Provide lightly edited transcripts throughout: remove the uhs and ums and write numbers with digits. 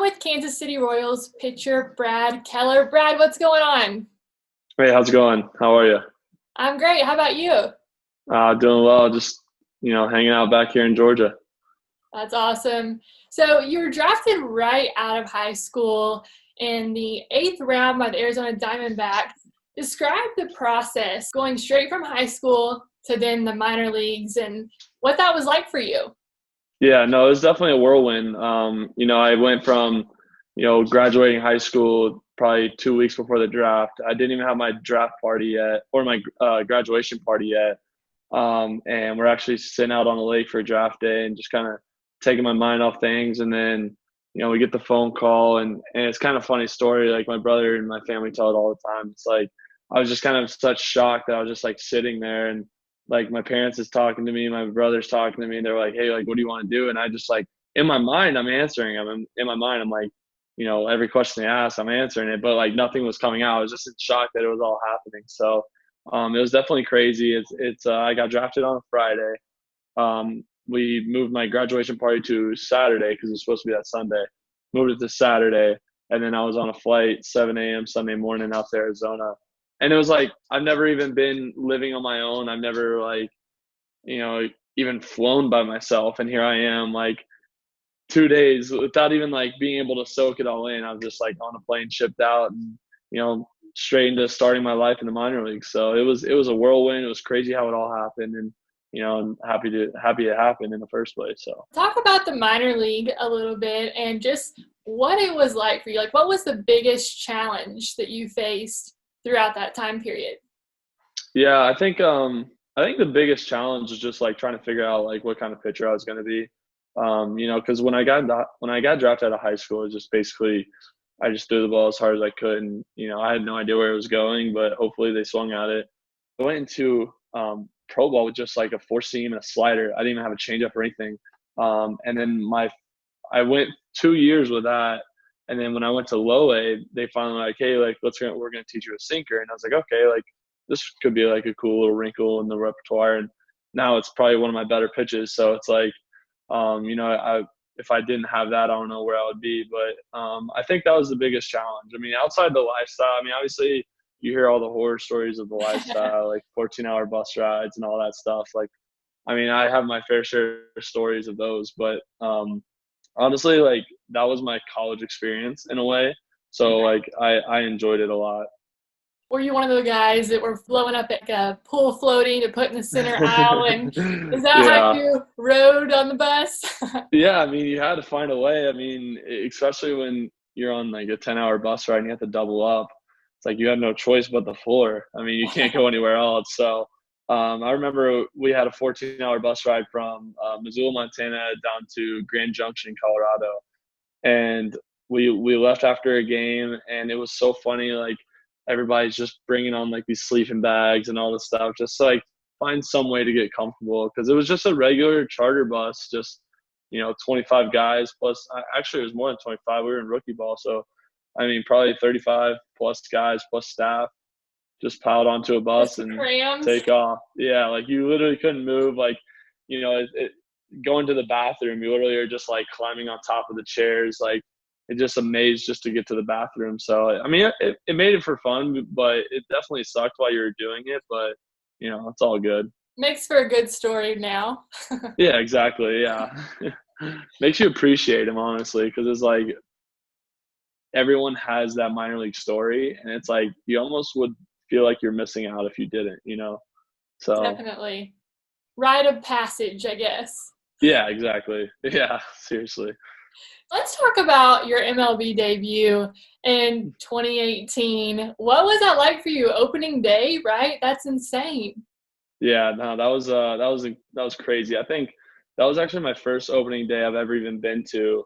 with Kansas City Royals pitcher Brad Keller. Brad, what's going on? Hey, how's it going? How are you? I'm great. How about you? Doing well. Just, hanging out back here in Georgia. That's awesome. So you were drafted right out of high school in the eighth round by the Arizona Diamondbacks. Describe the process going straight from high school to then the minor leagues and what that was like for you. Yeah, no, it was definitely a whirlwind. I went from, graduating high school probably 2 weeks before the draft. I didn't even have my draft party yet or my graduation party yet. And we're actually sitting out on the lake for draft day and just kind of taking my mind off things. And then, we get the phone call and it's kind of funny story. Like my brother and my family tell it all the time. It's like, I was just kind of such shock that I was just like sitting there and like my parents is talking to me, my brother's talking to me. They're like, hey, like, what do you want to do? And I just like, in my mind, I'm answering them. In my mind, I'm like, every question they ask, I'm answering it, but like nothing was coming out. I was just in shock that it was all happening. So, it was definitely crazy. I got drafted on a Friday. We moved my graduation party to Saturday because it was supposed to be that Sunday. Moved it to Saturday, and then I was on a flight 7 a.m. Sunday morning out to Arizona. And it was like I've never even been living on my own. I've never like you know even flown by myself, and here I am like 2 days without even like being able to soak it all in. I was just like on a plane, shipped out, and straight into starting my life in the minor leagues. So it was a whirlwind. It was crazy how it all happened, and I'm happy it happened in the first place. So Talk about the minor league a little bit and just what it was like for you. Like, what was the biggest challenge that you faced throughout that time period? yeah, I think the biggest challenge is just like trying to figure out like what kind of pitcher I was going to be. Because when I got drafted out of high school, it was just basically I just threw the ball as hard as I could, and I had no idea where it was going, but hopefully they swung at it. I went into pro ball with just like a four seam and a slider. I didn't even have a changeup or anything. And then I went 2 years with that, and then when I went to low A, they finally like, hey, like we're gonna teach you a sinker, and I was like, okay, like this could be like a cool little wrinkle in the repertoire, and now it's probably one of my better pitches. So it's like, I if I didn't have that, I don't know where I would be. But I think that was the biggest challenge. I mean, outside the lifestyle, I mean, obviously you hear all the horror stories of the lifestyle, like 14-hour bus rides and all that stuff. Like, I mean, I have my fair share of stories of those, but honestly, like that was my college experience in a way. So like I enjoyed it a lot. Were you one of the guys that were blowing up like a pool floating to put in the center aisle? And is that how Yeah. you rode on the bus? Yeah, I mean, you had to find a way. I mean, especially when you're on like a 10-hour bus ride and you have to double up. It's like you have no choice but the floor. I mean, you can't go anywhere else. So I remember we had a 14-hour bus ride from Missoula, Montana down to Grand Junction, Colorado. And we left after a game, and it was so funny. Like everybody's just bringing on like these sleeping bags and all this stuff, just to, like find some way to get comfortable because it was just a regular charter bus, just 25 guys plus. Actually, it was more than 25. We were in rookie ball, so I mean probably 35 plus guys plus staff just piled onto a Just bus the and crayons? take off. Yeah, like you literally couldn't move. Like going to the bathroom, you literally are just like climbing on top of the chairs, like it just amazed just to get to the bathroom. So I mean, it made it for fun, but it definitely sucked while you were doing it. But it's all good. Makes for a good story now. Yeah, exactly. Yeah, makes you appreciate him honestly, because it's like everyone has that minor league story, and it's like you almost would feel like you're missing out if you didn't. So Definitely. Rite of passage, I guess. yeah, exactly. Yeah, seriously. Let's talk about your MLB debut in 2018. What was that like for you? Opening day, right? That's insane. Yeah, no, that was crazy. I think that was actually my first opening day I've ever even been to.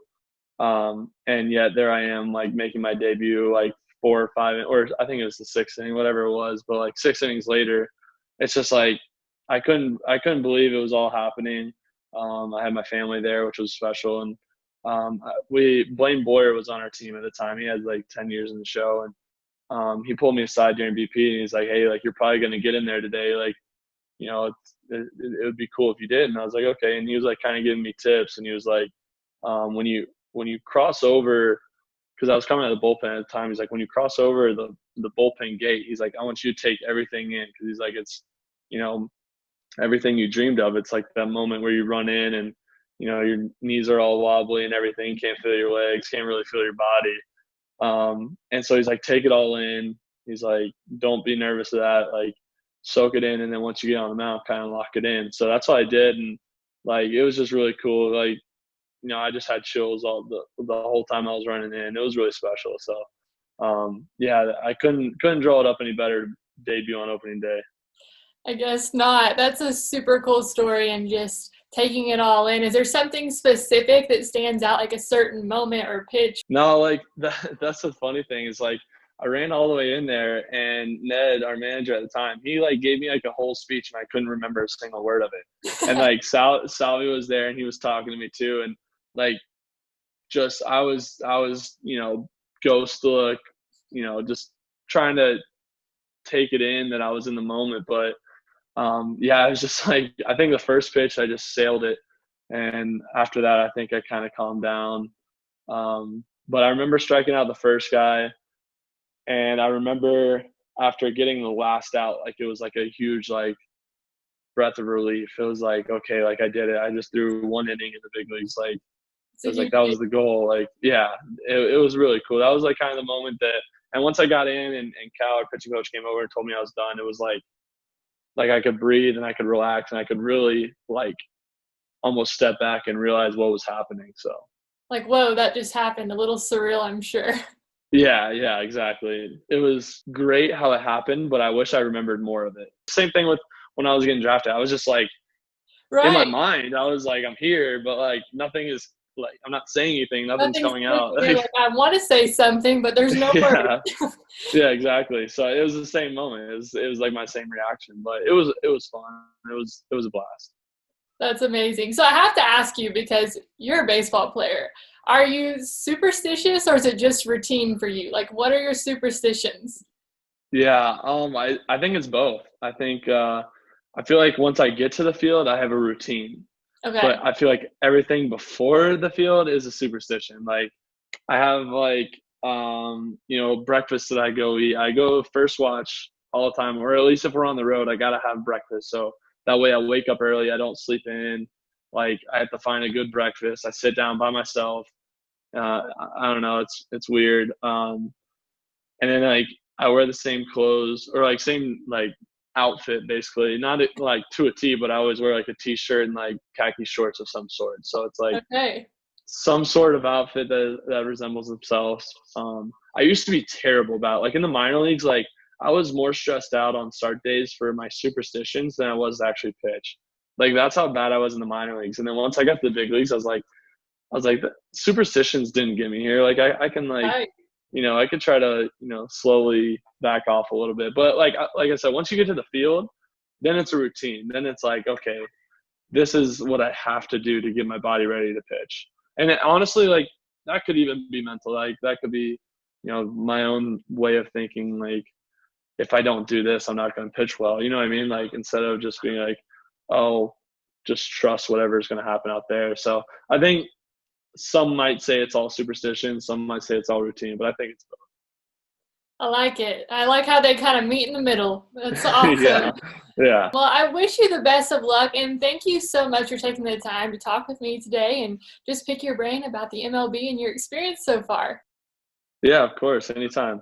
And yet there I am, like making my debut, like 4 or 5, or I think it was the sixth inning, whatever it was. But like 6 innings later, it's just like I couldn't believe it was all happening. I had my family there, which was special, and we Blaine Boyer was on our team at the time. He had like 10 years in the show, and he pulled me aside during BP, and he's like, "Hey, like you're probably gonna get in there today, like." It would be cool if you did. And I was like, okay. And he was like kind of giving me tips. And he was like, when you cross over because I was coming out of the bullpen at the time. He's like, when you cross over the bullpen gate, he's like, I want you to take everything in, because he's like, it's, you know, everything you dreamed of. It's like that moment where you run in and, you know, your knees are all wobbly and everything. Can't feel your legs, can't really feel your body. And so he's like, take it all in. He's like, don't be nervous of that. Like, soak it in. And then once you get on the mound, kind of lock it in. So that's what I did. And like, it was just really cool. Like, you know, I just had chills all the whole time I was running in. It was really special. So, yeah, I couldn't draw it up any better to debut on opening day. I guess not. That's a super cool story, and just taking it all in. Is there something specific that stands out, like a certain moment or pitch? No, like that's the funny thing is like I ran all the way in there, and Ned, our manager at the time, he like gave me like a whole speech and I couldn't remember a single word of it. And like Salvi was there and he was talking to me too, and like just I was you know, ghost look, you know, just trying to take it in that I was in the moment. But yeah, I was just like, I think the first pitch I just sailed it, and after that I think I kind of calmed down. But I remember striking out the first guy, and I remember after getting the last out, like it was like a huge like breath of relief. It was like, okay, like I did it. I just threw one inning in the big leagues. Like it So was like that was the goal. Like yeah, it was really cool. That was like kind of the moment that. And once I got in, and Cal, our pitching coach, came over and told me I was done, it was like I could breathe and I could relax and I could really like almost step back and realize what was happening. So like, whoa, that just happened. A little surreal, I'm sure. yeah, exactly. It was great how it happened, but I wish I remembered more of it. Same thing with when I was getting drafted. I was just like, in my Right. mind, I was like, I'm here, but like nothing is like, I'm not saying anything. Nothing's Nothing's coming clicking. out. You're like, I want to say something, but there's no word. Yeah, yeah, exactly. So it was the same moment. It was like my same reaction, but it was fun. It was a blast. That's amazing. So I have to ask you, because you're a baseball player. Are you superstitious, or is it just routine for you? Like, what are your superstitions? Yeah, I think it's both. I think I feel like once I get to the field, I have a routine, but Okay. I feel like everything before the field is a superstition. Like I have like you know, breakfast that I go eat. I go first watch all the time, or at least if we're on the road, I gotta have breakfast. So that way I wake up early. I don't sleep in. Like I have to find a good breakfast. I sit down by myself. I don't know. It's weird. And then like I wear the same clothes, or like same like outfit basically, not like to a T, but I always wear like a t-shirt and like khaki shorts of some sort. So it's like Okay. some sort of outfit that resembles themselves. I used to be terrible about it. Like in the minor leagues, like I was more stressed out on start days for my superstitions than I was to actually pitch. Like that's how bad I was in the minor leagues. And then once I got to the big leagues, I was like, the superstitions didn't get me here. Like I can like, Right. you know, I could try to, you know, slowly back off a little bit. But like I said, once you get to the field, then it's a routine. Then it's like, okay, this is what I have to do to get my body ready to pitch. And it, honestly, like that could even be mental. Like that could be, you know, my own way of thinking. Like if I don't do this, I'm not going to pitch well. You know what I mean? Like instead of just being like, oh, just trust whatever is going to happen out there. So I think some might say it's all superstition. Some might say it's all routine, but I think it's I like it. I like how they kind of meet in the middle. That's both. awesome. Yeah. Yeah. Well, I wish you the best of luck, and thank you so much for taking the time to talk with me today and just pick your brain about the MLB and your experience so far. Yeah, of course. Anytime.